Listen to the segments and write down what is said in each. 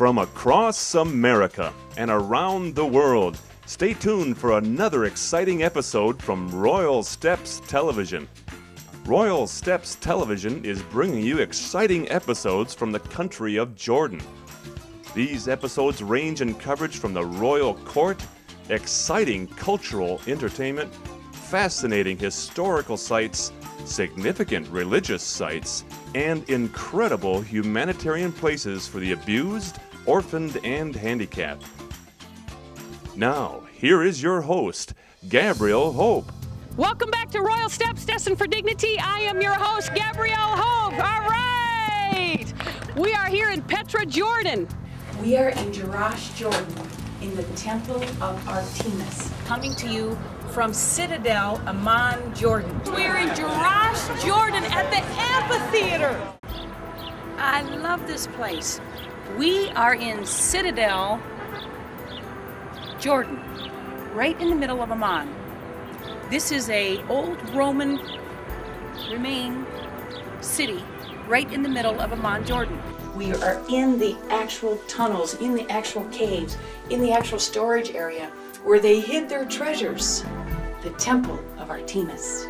From across America and around the world, stay tuned for another exciting episode from Royal Steps Television. Royal Steps Television is bringing you exciting episodes from the country of Jordan. These episodes range in coverage from the royal court, exciting cultural entertainment, fascinating historical sites, significant religious sites, and incredible humanitarian places for the abused, orphaned, and handicapped. Now, here is your host, Gabrielle Hope. Welcome back to Royal Steps, Destined for Dignity. I am your host, Gabrielle Hope. All right! We are here in Petra, Jordan. We are in Jerash, Jordan, in the Temple of Artemis. Coming to you from Citadel, Amman, Jordan. We're in Jerash, Jordan at the amphitheater. I love this place. We are in Citadel, Jordan, right in the middle of Amman. This is a old Roman remain city right in the middle of Amman, Jordan. We are in the actual tunnels, in the actual caves, in the actual storage area where they hid their treasures, the Temple of Artemis.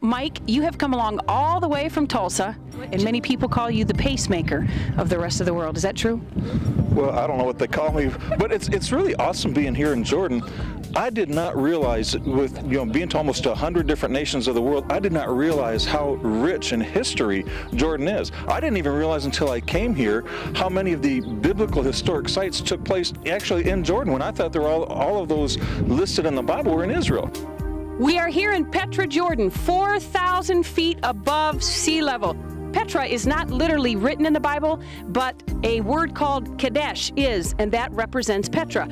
Mike, you have come along all the way from Tulsa, and many people call you the pacemaker of the rest of the world. Is that true? Well, I don't know what they call me, but it's really awesome being here in Jordan. I did not realize, with being to almost 100 different nations of the world, I did not realize how rich in history Jordan is. I didn't even realize until I came here how many of the biblical historic sites took place actually in Jordan, when I thought they were all of those listed in the Bible were in Israel. We are here in Petra, Jordan, 4,000 feet above sea level. Petra is not literally written in the Bible, but a word called Kadesh is, and that represents Petra.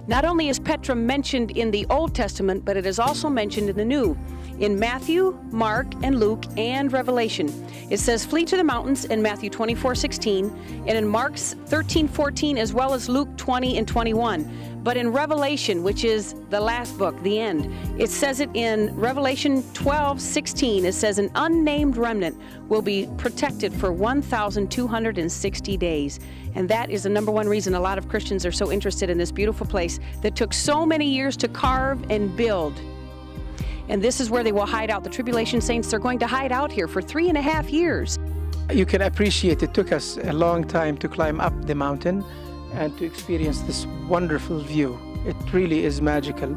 Not only is Petra mentioned in the Old Testament, but it is also mentioned in the New. In Matthew, Mark, and Luke, and Revelation. It says, flee to the mountains in Matthew 24:16, and in Mark's 13:14, as well as Luke 20 and 21. But in Revelation, which is the last book, the end, it says it in Revelation 12:16. It says, an unnamed remnant will be protected for 1,260 days. And that is the number one reason a lot of Christians are so interested in this beautiful place that took so many years to carve and build. And this is where they will hide out. The tribulation saints are going to hide out here for 3.5 years. You can appreciate it took us a long time to climb up the mountain and to experience this wonderful view. It really is magical.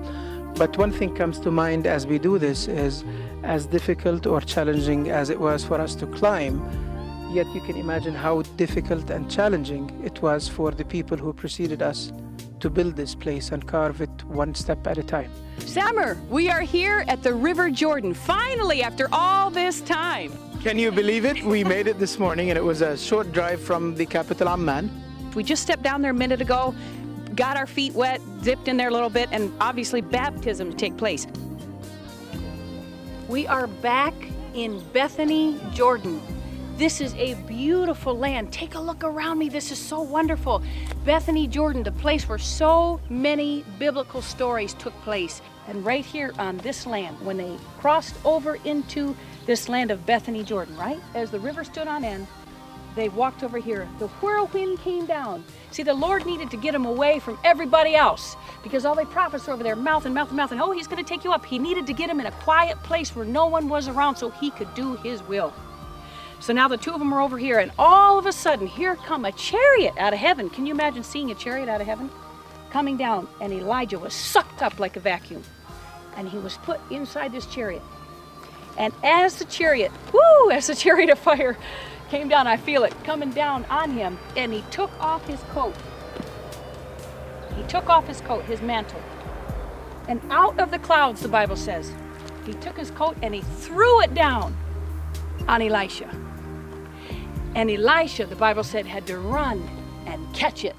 But one thing comes to mind as we do this is, as difficult or challenging as it was for us to climb, yet you can imagine how difficult and challenging it was for the people who preceded us to build this place and carve it one step at a time. Samer, we are here at the River Jordan, finally, after all this time. Can you believe it? We made it this morning, and it was a short drive from the capital, Amman. We just stepped down there a minute ago, got our feet wet, dipped in there a little bit, and obviously baptism to take place. We are back in Bethany, Jordan. This is a beautiful land. Take a look around me. This is so wonderful. Bethany, Jordan, the place where so many biblical stories took place. And right here on this land, when they crossed over into this land of Bethany, Jordan, right? As the river stood on end, they walked over here. The whirlwind came down. See, the Lord needed to get them away from everybody else because all the prophets were over there, mouth and mouth and mouth, and oh, he's going to take you up. He needed to get them in a quiet place where no one was around so he could do his will. So now the two of them are over here, and all of a sudden, here come a chariot out of heaven. Can you imagine seeing a chariot out of heaven? Coming down, and Elijah was sucked up like a vacuum. And he was put inside this chariot. And as the chariot of fire came down, I feel it coming down on him, and he took off his coat. He took off his coat, his mantle. And out of the clouds, the Bible says, he took his coat and he threw it down on Elisha. And Elisha, the Bible said, had to run and catch it.